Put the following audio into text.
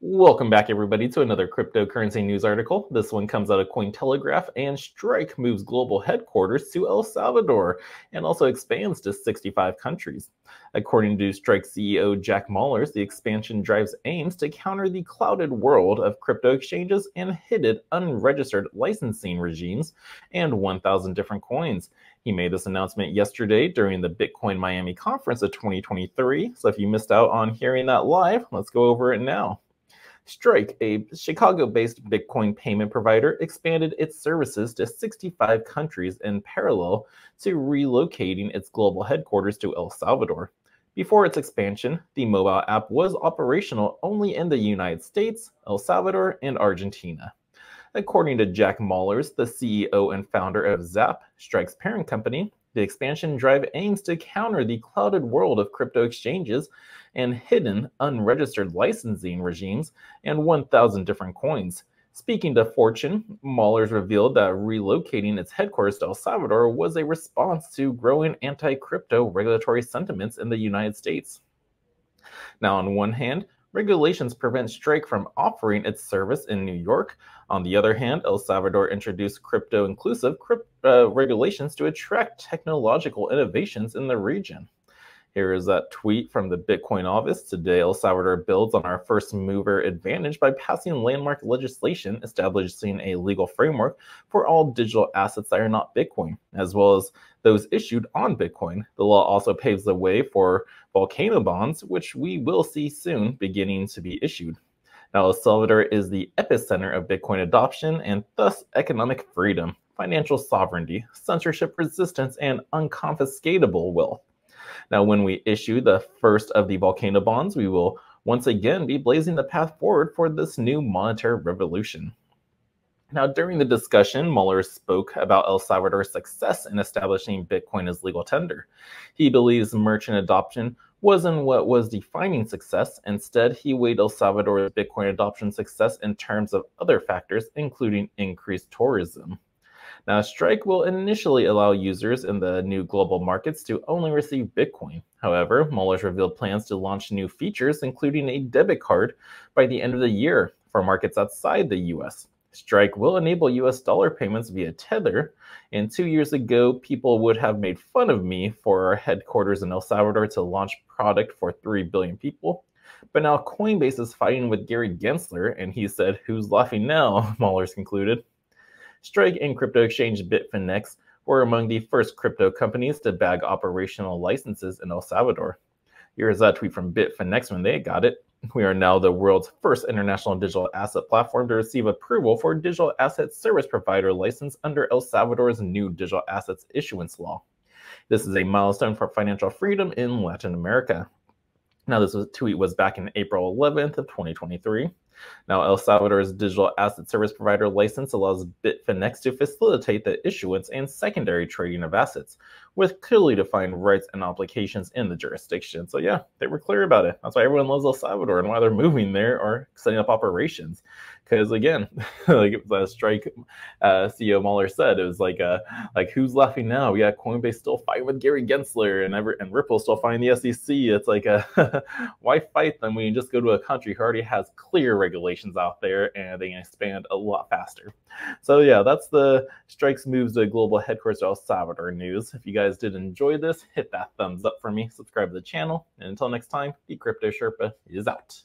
Welcome back, everybody, to another cryptocurrency news article. This one comes out of Cointelegraph, and Strike moves global headquarters to El Salvador and also expands to 65 countries. According to Strike CEO Jack Mallers, the expansion drives aims to counter the clouded world of crypto exchanges and hidden unregistered licensing regimes and 1,000 different coins. He made this announcement yesterday during the Bitcoin Miami conference of 2023. So if you missed out on hearing that live, let's go over it now. Strike, a Chicago-based Bitcoin payment provider, expanded its services to 65 countries in parallel to relocating its global headquarters to El Salvador. Before its expansion, the mobile app was operational only in the United States, El Salvador, and Argentina. According to Jack Mallers, the CEO and founder of Zap, Strike's parent company, the expansion drive aims to counter the clouded world of crypto exchanges and hidden, unregistered licensing regimes and 1,000 different coins. Speaking to Fortune, Mallers revealed that relocating its headquarters to El Salvador was a response to growing anti-crypto regulatory sentiments in the United States. Now, on one hand, regulations prevent Strike from offering its service in New York. On the other hand, El Salvador introduced crypto-inclusive regulations to attract technological innovations in the region. Here is that tweet from the Bitcoin office. Today, El Salvador builds on our first mover advantage by passing landmark legislation establishing a legal framework for all digital assets that are not Bitcoin, as well as those issued on Bitcoin. The law also paves the way for volcano bonds, which we will see soon beginning to be issued. Now, El Salvador is the epicenter of Bitcoin adoption and thus economic freedom, financial sovereignty, censorship resistance, and unconfiscatable wealth. Now, when we issue the first of the volcano bonds, we will once again be blazing the path forward for this new monetary revolution. Now, during the discussion, Mueller spoke about El Salvador's success in establishing Bitcoin as legal tender. He believes merchant adoption wasn't what was defining success. Instead, he weighed El Salvador's Bitcoin adoption success in terms of other factors, including increased tourism. Now, Strike will initially allow users in the new global markets to only receive Bitcoin. However, Mueller's revealed plans to launch new features, including a debit card, by the end of the year for markets outside the US. Strike will enable US dollar payments via Tether, and 2 years ago, people would have made fun of me for our headquarters in El Salvador to launch product for 3 billion people. But now Coinbase is fighting with Gary Gensler, and he said, "Who's laughing now?" Mueller's concluded. Strike and crypto exchange Bitfinex were among the first crypto companies to bag operational licenses in El Salvador. Here's a tweet from Bitfinex when they got it. "We are now the world's first international digital asset platform to receive approval for digital asset service provider license under El Salvador's new digital assets issuance law. This is a milestone for financial freedom in Latin America." Now, this tweet was back in April 11th of 2023. Now, El Salvador's digital asset service provider license allows Bitfinex to facilitate the issuance and secondary trading of assets, with clearly defined rights and obligations in the jurisdiction. So yeah, they were clear about it. That's why everyone loves El Salvador and why they're moving there or setting up operations. Because again, like Strike CEO Mueller said, it was like who's laughing now? We got Coinbase still fighting with Gary Gensler and Ripple still fighting the SEC. It's like why fight them when you just go to a country who already has clear regulations out there and they can expand a lot faster. So yeah, that's the Strike's moves to global headquarters to El Salvador news. If you guys did enjoy this, hit that thumbs up for me, subscribe to the channel, and until next time, the Crypto Sherpa is out.